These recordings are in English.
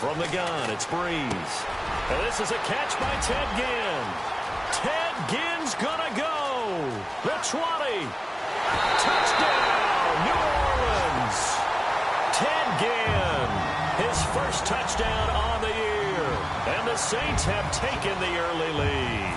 From the gun, it's Breeze. And this is a catch by Ted Ginn. Ted Ginn's gonna go. The 20. Touchdown, New Orleans. Ted Ginn, his first touchdown on the year. And the Saints have taken the early lead.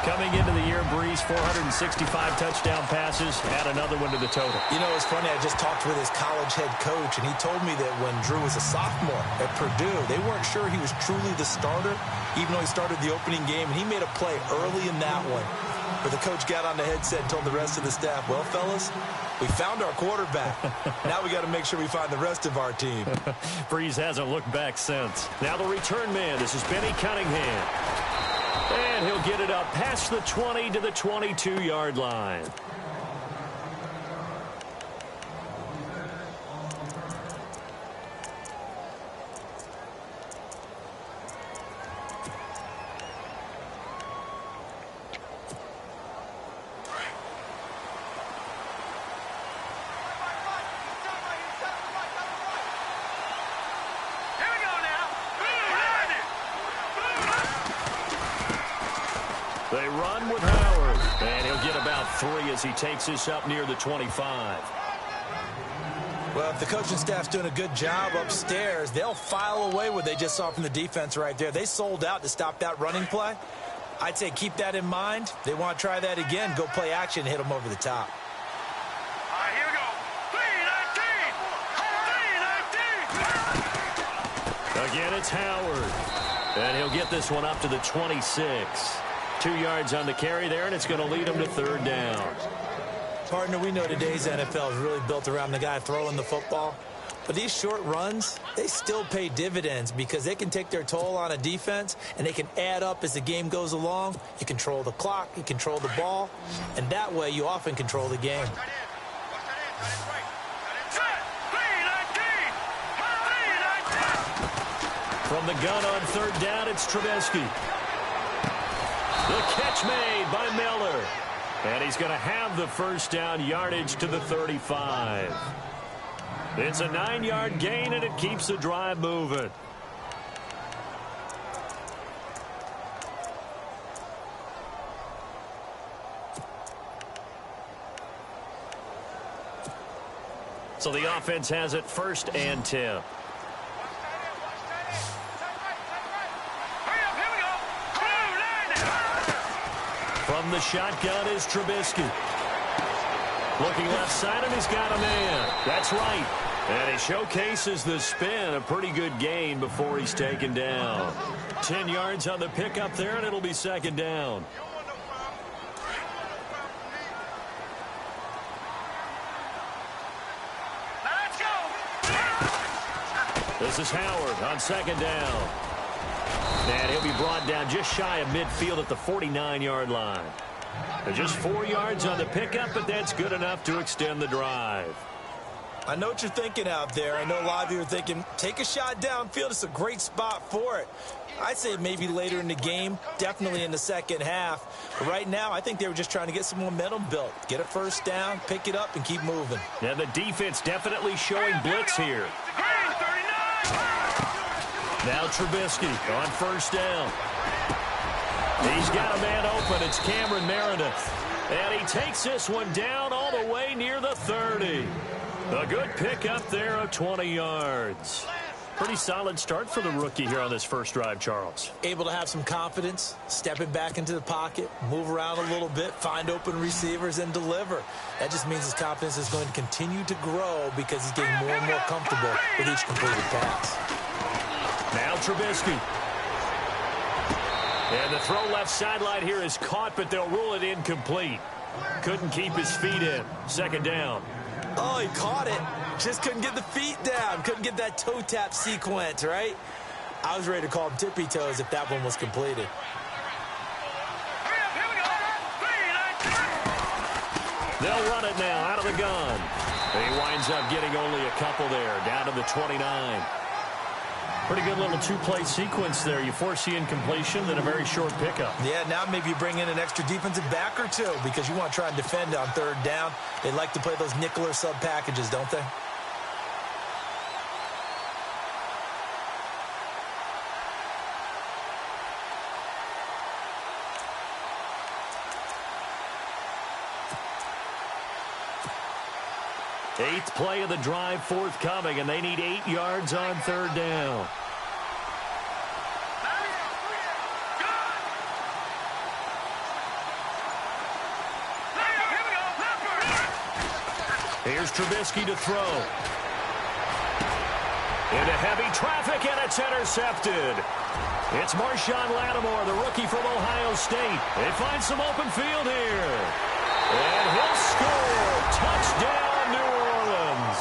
Coming into the year, Breeze, 465 touchdown passes, add another one to the total. You know, it's funny, I just talked with his college head coach, and he told me that when Drew was a sophomore at Purdue, they weren't sure he was truly the starter, even though he started the opening game, and he made a play early in that one. But the coach got on the headset and told the rest of the staff, well, fellas, we found our quarterback. Now we got to make sure we find the rest of our team. Breeze hasn't looked back since. Now the return man, this is Benny Cunningham. And he'll get it up past the 20 to the 22-yard line. They run with Howard, and he'll get about 3 as he takes this up near the 25. Well, if the coaching staff's doing a good job upstairs, they'll file away what they just saw from the defense right there. They sold out to stop that running play. I'd say keep that in mind. They want to try that again, go play action, hit them over the top. All right, here we go. 3-19. Again, it's Howard, and he'll get this one up to the 26. 2 yards on the carry there, and it's going to lead them to third down. Partner, we know today's NFL is really built around the guy throwing the football. But these short runs, they still pay dividends because they can take their toll on a defense, and they can add up as the game goes along. You control the clock, you control the ball, and that way you often control the game. From the gun on third down, it's Trubisky. The catch made by Miller. And he's going to have the first down yardage to the 35. It's a 9-yard gain, and it keeps the drive moving. So the offense has it first and 10. From the shotgun is Trubisky. Looking left side, and he's got a man. That's right. And he showcases the spin. A pretty good gain before he's taken down. 10 yards on the pickup there, and it'll be second down. Let's go. This is Howard on second down. And he'll be brought down just shy of midfield at the 49-yard line. They're just 4 yards on the pickup, but that's good enough to extend the drive. I know what you're thinking out there. I know a lot of you are thinking, take a shot downfield. It's a great spot for it. I'd say maybe later in the game, definitely in the second half. But right now, I think they were just trying to get some momentum built. Get a first down, pick it up, and keep moving. Yeah, the defense definitely showing blitz here. Now Trubisky on first down. He's got a man open. It's Cameron Meredith. And he takes this one down all the way near the 30. A good pickup there of 20 yards. Pretty solid start for the rookie here on this first drive, Charles. Able to have some confidence, stepping back into the pocket, move around a little bit, find open receivers, and deliver. That just means his confidence is going to continue to grow because he's getting more and more comfortable with each completed pass. Now Trubisky. And the throw left sideline here is caught, but they'll rule it incomplete. Couldn't keep his feet in. Second down. Oh, he caught it. Just couldn't get the feet down. Couldn't get that toe tap sequence, right? I was ready to call him tippy toes if that one was completed. They'll run it now out of the gun. And he winds up getting only a couple there, down to the 29. Pretty good little two-play sequence there. You force the incompletion, then a very short pickup. Yeah, now maybe you bring in an extra defensive back or two because you want to try and defend on third down. They like to play those nickel or sub packages, don't they? 8th play of the drive forthcoming, and they need 8 yards on 3rd down. Here's Trubisky to throw. Into heavy traffic, and it's intercepted. It's Marshawn Lattimore, the rookie from Ohio State. They find some open field here. And he'll score. Touchdown, New Orleans.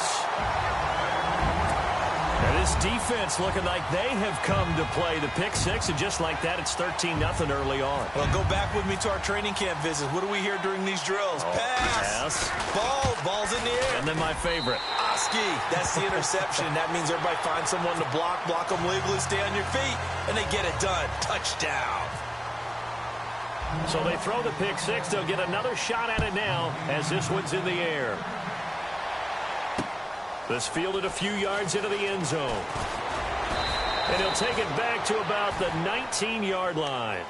And this defense looking like they have come to play the pick six, and just like that, it's 13-0 early on. Well, go back with me to our training camp visit. What do we hear during these drills? Pass. Ball's in the air. And then my favorite. Oski. That's the interception. That means everybody finds someone to block them legally, stay on your feet, and they get it done. Touchdown. So they throw the pick six. They'll get another shot at it now as this one's in the air. This fielded a few yards into the end zone. And he'll take it back to about the 19-yard line.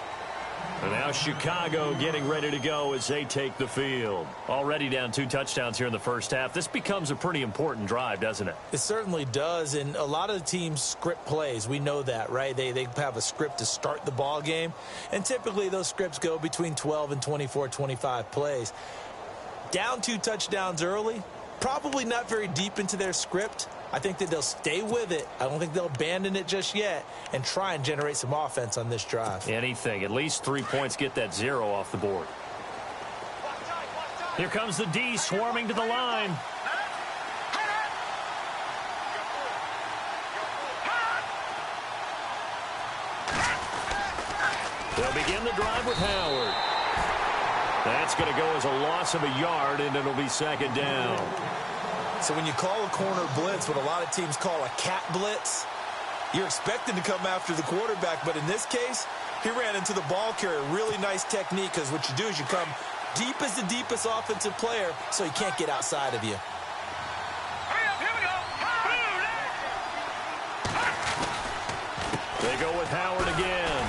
And now Chicago getting ready to go as they take the field. Already down 2 touchdowns here in the first half. This becomes a pretty important drive, doesn't it? It certainly does, and a lot of the teams script plays. We know that, right? They have a script to start the ball game, and typically those scripts go between 12 and 24, 25 plays. Down 2 touchdowns early, probably not very deep into their script. I think that they'll stay with it. I don't think they'll abandon it just yet and try and generate some offense on this drive. Anything. At least 3 points, get that 0 off the board. Here comes the D swarming to the line. They'll begin the drive with Howard. That's going to go as a loss of a yard, and it'll be 2nd down. So when you call a corner blitz, what a lot of teams call a cat blitz, you're expected to come after the quarterback. But in this case, he ran into the ball carrier. Really nice technique, because what you do is you come deep as the deepest offensive player so he can't get outside of you. They go with Howard again.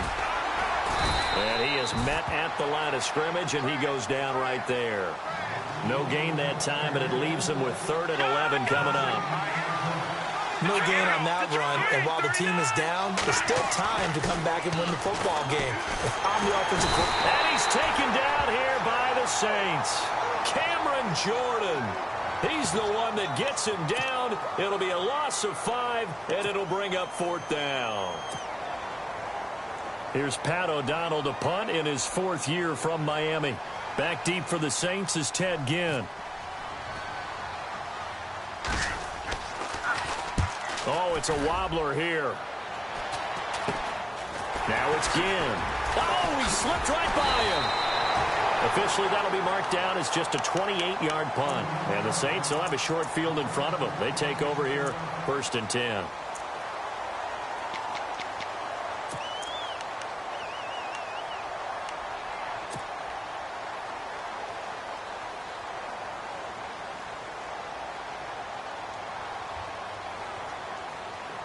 And he is met at the line of scrimmage, and he goes down right there. No gain that time, and it leaves him with 3rd and 11 coming up. No gain on that run, and while the team is down, there's still time to come back and win the football game. If I'm the offensive coordinator. And he's taken down here by the Saints. Cameron Jordan. He's the one that gets him down. It'll be a loss of 5, and it'll bring up 4th down. Here's Pat O'Donnell to punt in his 4th year from Miami. Back deep for the Saints is Ted Ginn. Oh, it's a wobbler here. Now it's Ginn. Oh, he slipped right by him. Officially, that'll be marked down as just a 28-yard punt. And the Saints will have a short field in front of them. They take over here, 1st and 10.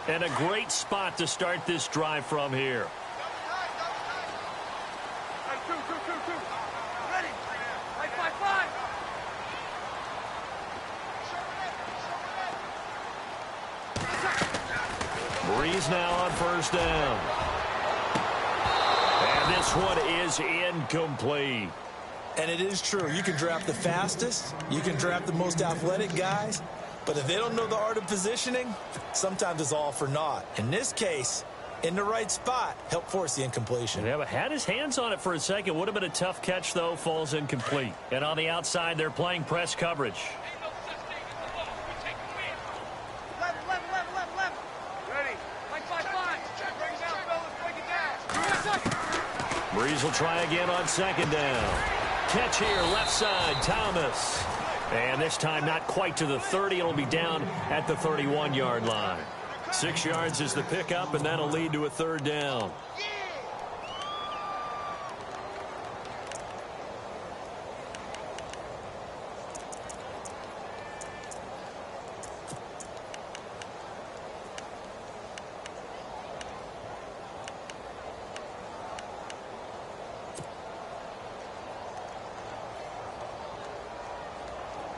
And a great spot to start this drive from here. Ready. 5. Breeze now on 1st down. And this one is incomplete. And it is true. You can draft the fastest. You can draft the most athletic guys. But if they don't know the art of positioning, sometimes it's all for naught. In this case, in the right spot, help force the incompletion. Yeah, but had his hands on it for a second. Would have been a tough catch, though. Falls incomplete. And on the outside, they're playing press coverage. Ready. 5. Bring it down, fellas. Break it down. Breeze will try again on 2nd down. Catch here, left side, Thomas. And this time not quite to the 30. It'll be down at the 31-yard line. 6 yards is the pickup, and that'll lead to a 3rd down.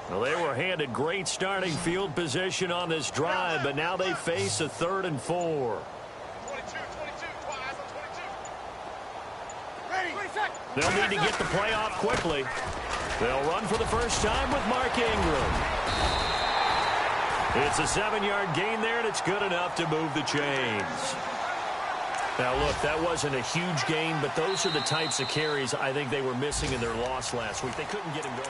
Well, they were handed great starting field position on this drive, but now they face a 3rd and 4. 22, eyes on 22. Ready. They'll need to get the play off quickly. They'll run for the first time with Mark Ingram. It's a 7-yard gain there, and it's good enough to move the chains. Now, look, that wasn't a huge gain, but those are the types of carries I think they were missing in their loss last week. They couldn't get him going.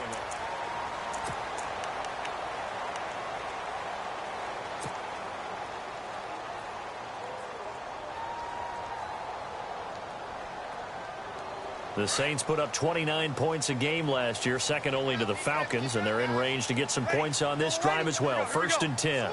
The Saints put up 29 points a game last year, second only to the Falcons, and they're in range to get some points on this drive as well. 1st and 10.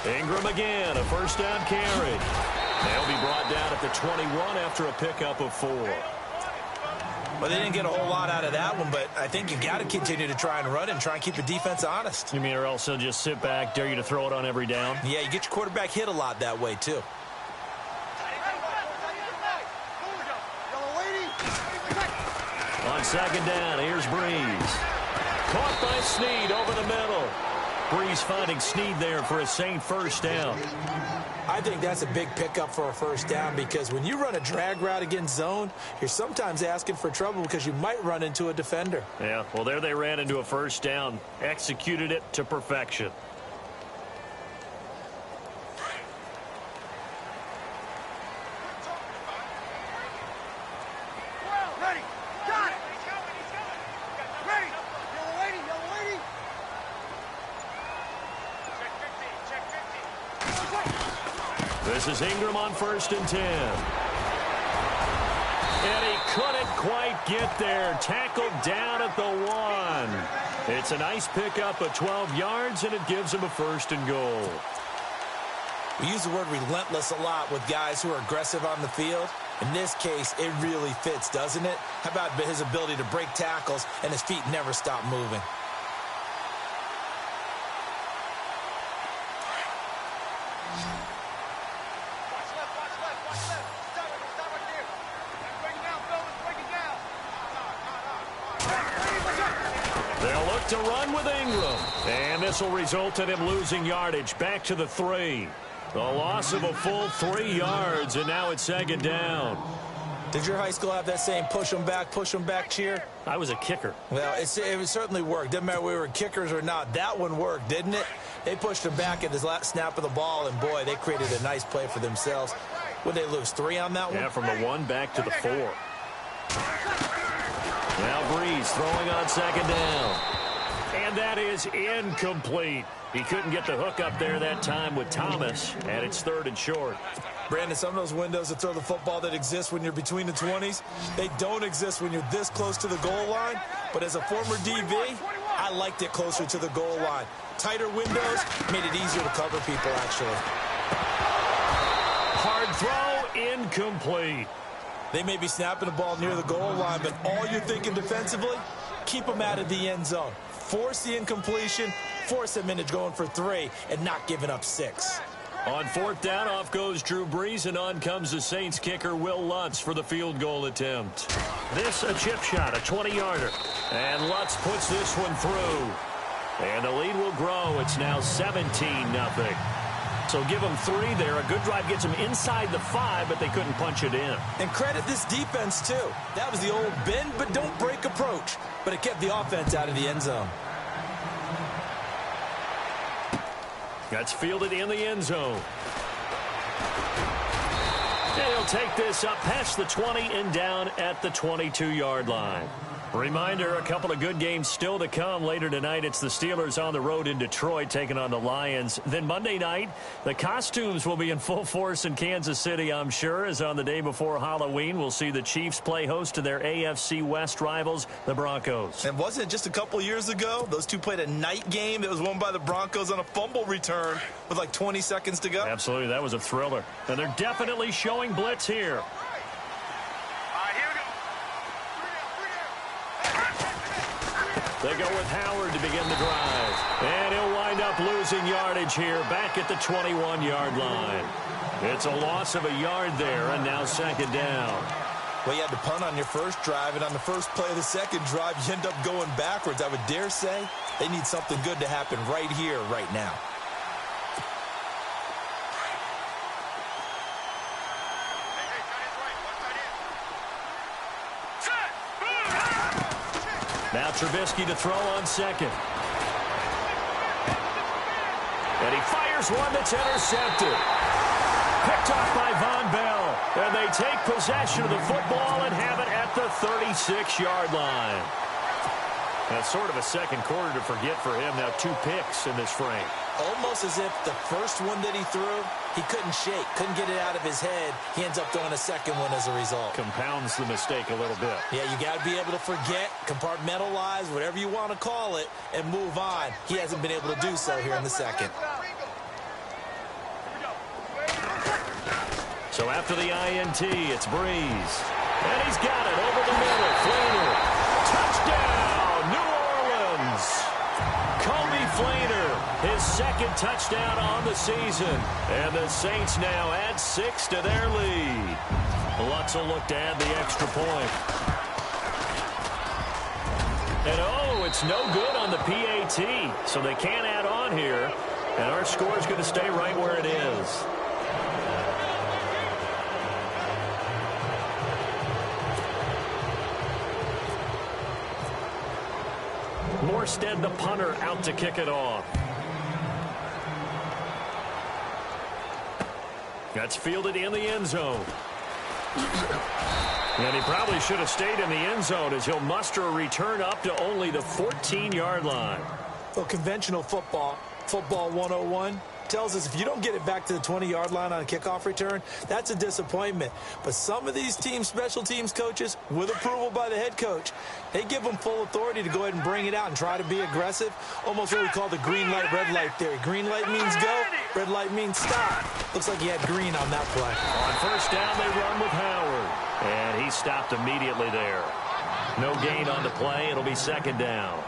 Ingram again, a 1st down carry. They'll be brought down at the 21 after a pickup of 4. Well, they didn't get a whole lot out of that one, but I think you got to continue to try and run and try and keep the defense honest. You mean or else they'll just sit back, dare you to throw it on every down? Yeah, you get your quarterback hit a lot that way, too. On 2nd down, here's Breeze. Caught by Snead over the middle. Breeze finding Snead there for a Saint 1st down. I think that's a big pickup for a 1st down because when you run a drag route against zone, you're sometimes asking for trouble because you might run into a defender. Yeah, well, there they ran into a 1st down. Executed it to perfection. Ready. Got it. Ready. Yellow lady. Check 15. This is Ingram on 1st and 10. And he couldn't quite get there. Tackled down at the 1. It's a nice pickup of 12 yards, and it gives him a 1st and goal. We use the word relentless a lot with guys who are aggressive on the field. In this case, it really fits, doesn't it? How about his ability to break tackles and his feet never stop moving? Watch left. Stop right there. Break it down, fellas. Break it down. They'll look to run with Ingram. And this will result in him losing yardage back to the 3. The loss of a full 3 yards, and now it's 2nd down. Did your high school have that same push them back cheer? I was a kicker. Well, it certainly worked. Didn't matter whether we were kickers or not. That one worked, didn't it? They pushed him back at the last snap of the ball, and boy, they created a nice play for themselves. Would they lose 3 on that one? Yeah, from the 1 back to the 4. Now Breeze throwing on 2nd down. And that is incomplete. He couldn't get the hook up there that time with Thomas, and it's 3rd and short. Brandon, some of those windows to throw the football that exist when you're between the 20s, they don't exist when you're this close to the goal line. But as a former DB, I liked it closer to the goal line. Tighter windows made it easier to cover people, actually. Hard throw, incomplete. They may be snapping the ball near the goal line, but all you're thinking defensively, keep them out of the end zone. Force the incompletion, force them into going for 3, and not giving up 6. On 4th down, off goes Drew Brees, and on comes the Saints kicker, Will Lutz, for the field goal attempt. This a chip shot, a 20-yarder. And Lutz puts this one through. And the lead will grow. It's now 17-0. So give them 3 there. A good drive gets them inside the 5, but they couldn't punch it in. And credit this defense, too. That was the old bend but don't break approach. But it kept the offense out of the end zone. That's fielded in the end zone. And he'll take this up past the 20 and down at the 22-yard line. Reminder, a couple of good games still to come. Later tonight, it's the Steelers on the road in Detroit taking on the Lions. Then Monday night, the costumes will be in full force in Kansas City, I'm sure, as on the day before Halloween, we'll see the Chiefs play host to their AFC West rivals, the Broncos. And wasn't it just a couple years ago, those two played a night game that was won by the Broncos on a fumble return with like 20 seconds to go? Absolutely, that was a thriller. And they're definitely showing blitz here. They go with Howard to begin the drive. And he'll wind up losing yardage here back at the 21-yard line. It's a loss of a yard there, and now second down. Well, you had to punt on your first drive, and on the first play of the second drive, you end up going backwards. I would dare say they need something good to happen right here, right now. Now Trubisky to throw on second. And he fires one that's intercepted. Picked off by Von Bell. And they take possession of the football and have it at the 36-yard line. That's sort of a second quarter to forget for him. Now 2 picks in this frame. Almost as if the first one that he threw, he couldn't shake, couldn't get it out of his head. He ends up throwing a second one as a result. Compounds the mistake a little bit. Yeah, you got to be able to forget, compartmentalize, whatever you want to call it, and move on. He hasn't been able to do so here in the second. So after the INT, it's Breeze. And he's got it over the middle. Fleener. Touchdown, New Orleans. Kobe Fleener, his second touchdown on the season. And the Saints now add 6 to their lead. Lutz will look to add the extra point. And oh, it's no good on the PAT. So they can't add on here. And our score is going to stay right where it is. Morstead, the punter, out to kick it off. That's fielded in the end zone. And he probably should have stayed in the end zone as he'll muster a return up to only the 14-yard line. Well, conventional football 101, tells us if you don't get it back to the 20-yard line on a kickoff return, that's a disappointment. But some of these teams, special teams coaches, with approval by the head coach, they give them full authority to go ahead and bring it out and try to be aggressive. Almost what we call the green light, red light theory. Green light means go, red light means stop. Looks like he had green on that play. On first down, they run with Howard. And he stopped immediately there. No gain on the play. It'll be second down.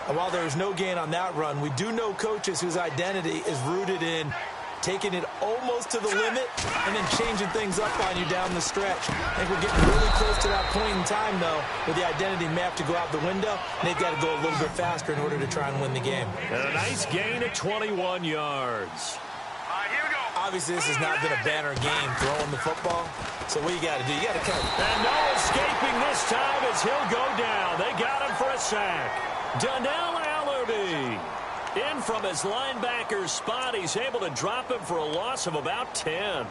And while there was no gain on that run, we do know coaches whose identity is rooted in taking it almost to the limit and then changing things up on you down the stretch. I think we're getting really close to that point in time, though, where the identity may have to go out the window, and they've got to go a little bit faster in order to try and win the game. And a nice gain at 21 yards. Obviously, this has not been a banner game throwing the football. So what you got to do, you got to cut. And no escaping this time as he'll go down. They got him for a sack. Donnell Allerby in from his linebacker spot. He's able to drop him for a loss of about 10.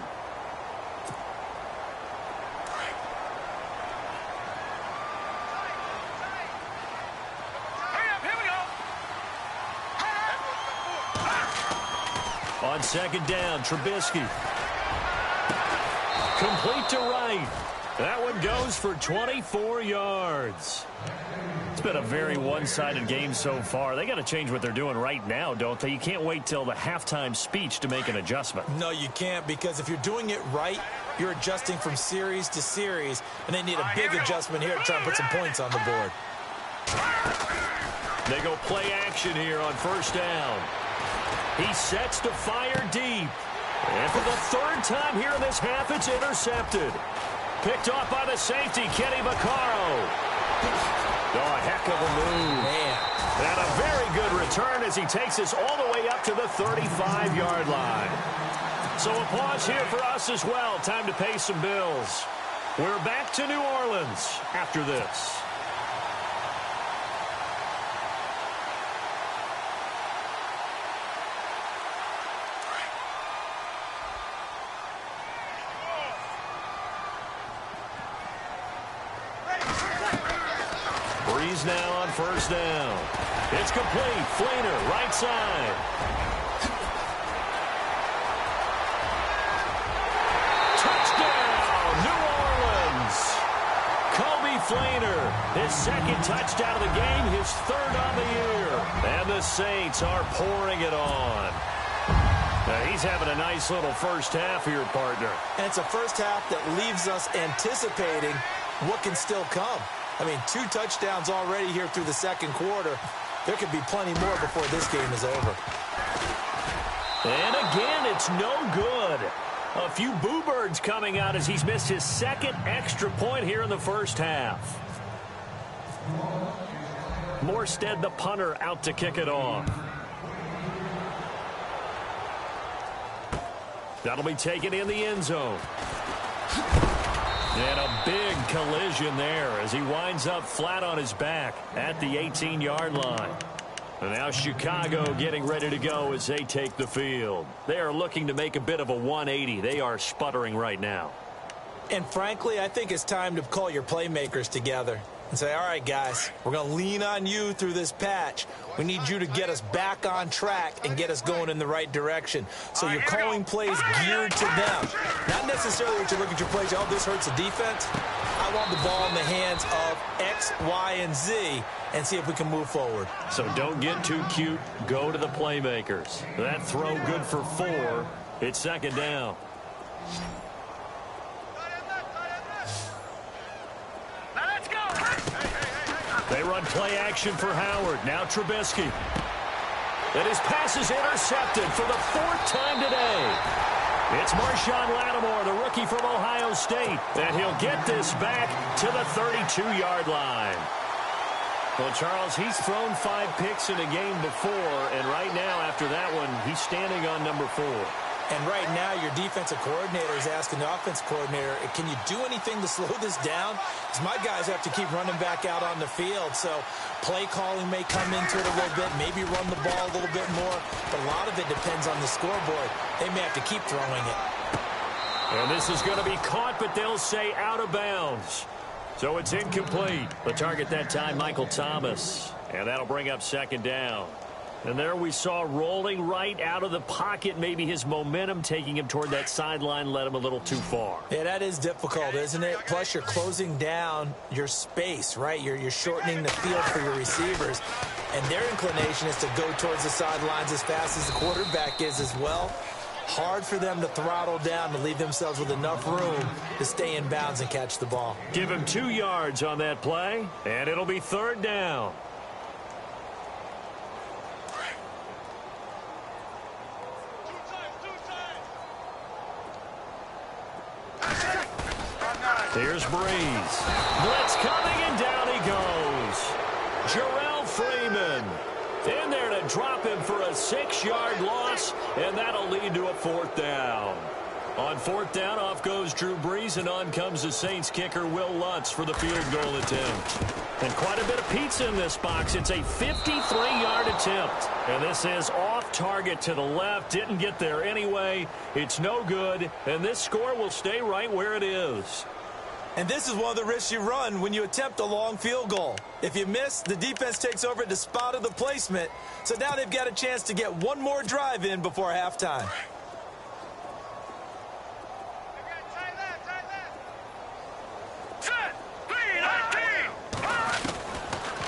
On second down, Trubisky. Complete to right. That one goes for 24 yards. It's been a very one-sided game so far. They got to change what they're doing right now, don't they? You can't wait till the halftime speech to make an adjustment. No, you can't, because if you're doing it right, you're adjusting from series to series, and they need a big adjustment here to try and put some points on the board. They go play action here on first down. He sets to fire deep. And for the third time here in this half, it's intercepted. Picked off by the safety, Kenny Vaccaro. Oh, a heck of a move. Man. And a very good return as he takes us all the way up to the 35-yard line. So a pause here for us as well. Time to pay some bills. We're back to New Orleans after this. Breeze now on first down. It's complete. Fleener, right side. Touchdown, New Orleans. Kobe Fleener, his second touchdown of the game, his third on the year. And the Saints are pouring it on. Now, he's having a nice little first half here, partner. And it's a first half that leaves us anticipating what can still come. I mean, 2 touchdowns already here through the second quarter. There could be plenty more before this game is over. And again, it's no good. A few boo birds coming out as he's missed his second extra point here in the first half. Morstead, the punter, out to kick it off. That'll be taken in the end zone. And a big collision there as he winds up flat on his back at the 18-yard line. And now Chicago getting ready to go as they take the field. They are looking to make a bit of a 180. They are sputtering right now. And frankly, I think it's time to call your playmakers together and say, all right, guys, we're going to lean on you through this patch. We need you to get us back on track and get us going in the right direction. So you're calling plays geared to them. Not necessarily what you look at your plays, oh, this hurts the defense. I want the ball in the hands of X, Y, and Z and see if we can move forward. So don't get too cute. Go to the playmakers. That throw good for 4. It's second down. They run play action for Howard. Now Trubisky. And his pass is intercepted for the 4th time today. It's Marshawn Lattimore, the rookie from Ohio State. And he'll get this back to the 32-yard line. Well, Charles, he's thrown 5 picks in a game before. And right now, after that one, he's standing on number 4. And right now, your defensive coordinator is asking the offensive coordinator, can you do anything to slow this down? Because my guys have to keep running back out on the field. So play calling may come into it a little bit, maybe run the ball a little bit more. But a lot of it depends on the scoreboard. They may have to keep throwing it. And this is going to be caught, but they'll say out of bounds. So it's incomplete. The target that time, Michael Thomas. And that'll bring up second down. And there we saw rolling right out of the pocket. Maybe his momentum taking him toward that sideline led him a little too far. Yeah, that is difficult, isn't it? Plus, you're closing down your space, right? You're shortening the field for your receivers. And their inclination is to go towards the sidelines as fast as the quarterback is as well. Hard for them to throttle down to leave themselves with enough room to stay in bounds and catch the ball. Give him 2 yards on that play, and it'll be third down. Here's Breeze. Blitz coming, and down he goes. Jarrell Freeman in there to drop him for a 6-yard loss, and that'll lead to a 4th down. On 4th down, off goes Drew Brees, and on comes the Saints kicker, Will Lutz, for the field goal attempt. And quite a bit of pizza in this box. It's a 53-yard attempt. And this is off target to the left. Didn't get there anyway. It's no good, and this score will stay right where it is. And this is one of the risks you run when you attempt a long field goal. If you miss, the defense takes over at the spot of the placement. So now they've got a chance to get one more drive in before halftime.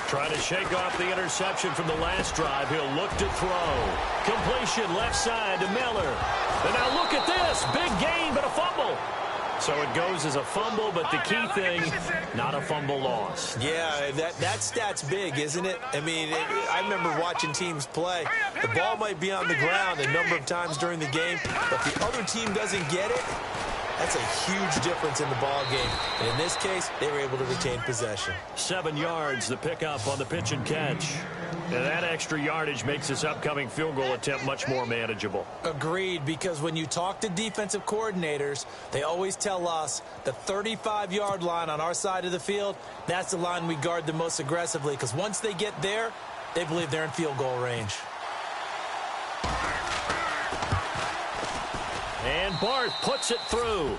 Trying to shake off the interception from the last drive. He'll look to throw. Completion left side to Miller. And now look at this. Big gain, but a fumble. So it goes as a fumble, but the key thing, not a fumble loss. Yeah, that stat's big, isn't it? I mean, I remember watching teams play. The ball might be on the ground a number of times during the game, but the other team doesn't get it. That's a huge difference in the ball game. And in this case, they were able to retain possession. 7 yards, the pickup on the pitch and catch. And that extra yardage makes this upcoming field goal attempt much more manageable. Agreed, because when you talk to defensive coordinators, they always tell us the 35-yard line on our side of the field, that's the line we guard the most aggressively, because once they get there, they believe they're in field goal range. And Barth puts it through.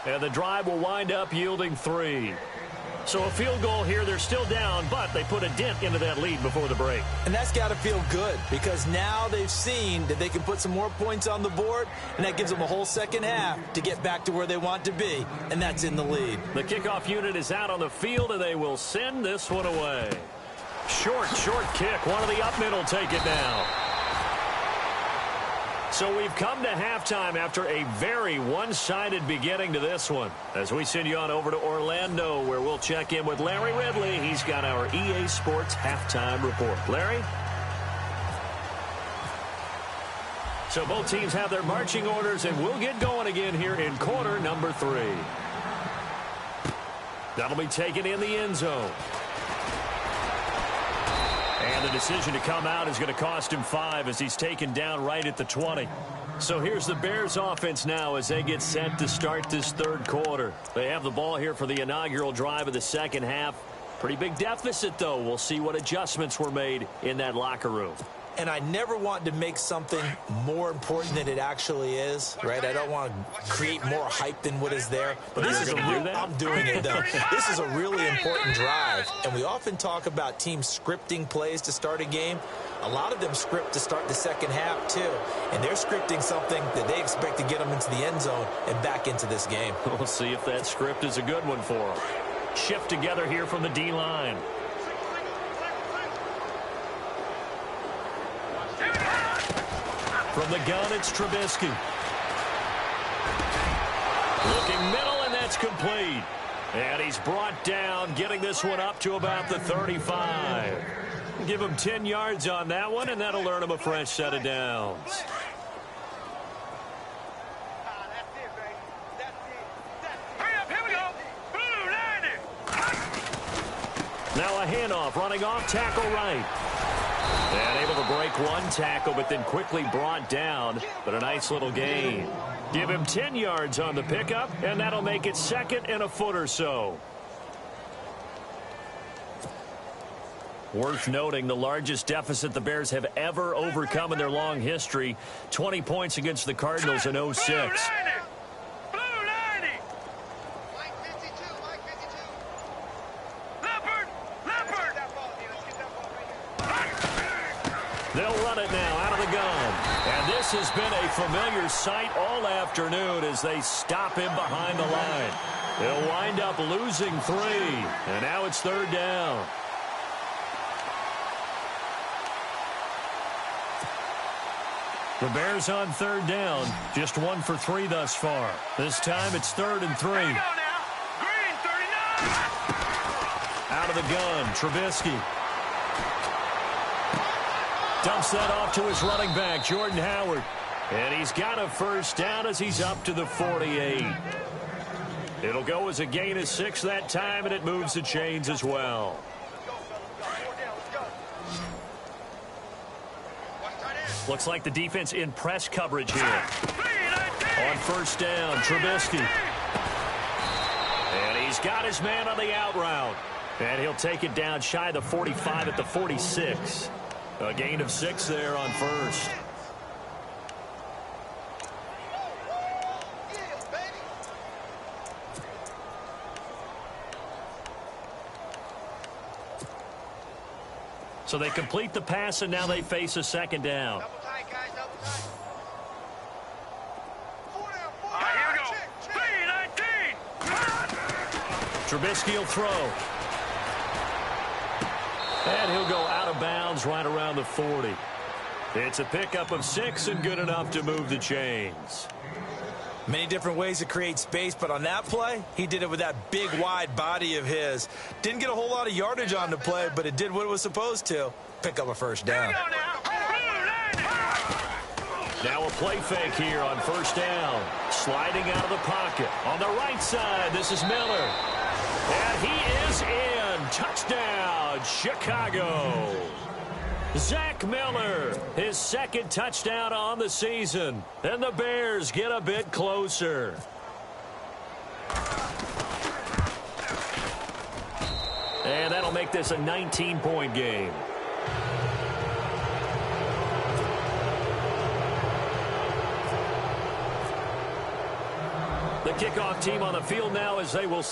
And the drive will wind up yielding 3. So a field goal here, they're still down, but they put a dent into that lead before the break. And that's got to feel good, because now they've seen that they can put some more points on the board, and that gives them a whole second half to get back to where they want to be, and that's in the lead. The kickoff unit is out on the field, and they will send this one away. Short kick. One of the up men will take it now. So we've come to halftime after a very one-sided beginning to this one. As we send you on over to Orlando, where we'll check in with Larry Ridley. He's got our EA Sports halftime report. Larry? So both teams have their marching orders, and we'll get going again here in quarter number 3. That'll be taken in the end zone. And the decision to come out is going to cost him 5 as he's taken down right at the 20. So here's the Bears offense now as they get set to start this third quarter. They have the ball here for the inaugural drive of the second half. Pretty big deficit, though. We'll see what adjustments were made in that locker room. And I never want to make something more important than it actually is, right? I don't want to create more hype than what is there. But this is I'm doing it, though. This is a really important drive. And we often talk about teams scripting plays to start a game. A lot of them script to start the second half, too. And they're scripting something that they expect to get them into the end zone and back into this game. We'll see if that script is a good one for them. Shift together here from the D-line. From the gun, it's Trubisky. Looking middle, and that's complete. And he's brought down, getting this one up to about the 35. Give him 10 yards on that one, and that'll earn him a fresh set of downs. Now a handoff, running off, tackle right. And able to break one tackle, but then quickly brought down. But a nice little gain. Give him 10 yards on the pickup, and that'll make it second and a foot or so. Worth noting, the largest deficit the Bears have ever overcome in their long history. 20 points against the Cardinals in 06. They'll run it now out of the gun. And this has been a familiar sight all afternoon as they stop him behind the line. They'll wind up losing 3. And now it's third down. The Bears on third down. Just 1 for 3 thus far. This time it's 3rd and 3. Out of the gun, Trubisky. Dumps that off to his running back, Jordan Howard. And he's got a first down as he's up to the 48. It'll go as a gain of 6 that time, and it moves the chains as well. Looks like the defense in press coverage here. On first down, Trubisky. And he's got his man on the out route. And he'll take it down shy of the 45 at the 46. A gain of 6 there on first. So they complete the pass, and now they face a second down. Double tight, guys, double tight. 4 down, 4 down. Here we go. 3-19. Trubisky will throw. And he'll go out of bounds right around the 40. It's a pickup of 6 and good enough to move the chains. Many different ways to create space, but on that play, he did it with that big, wide body of his. Didn't get a whole lot of yardage on the play, but it did what it was supposed to. Pick up a first down. Now a play fake here on first down. Sliding out of the pocket. On the right side, this is Miller. And he is in. Touchdown, Chicago. Zach Miller, his second touchdown on the season. And the Bears get a bit closer. And that'll make this a 19-point game. The kickoff team on the field now as they will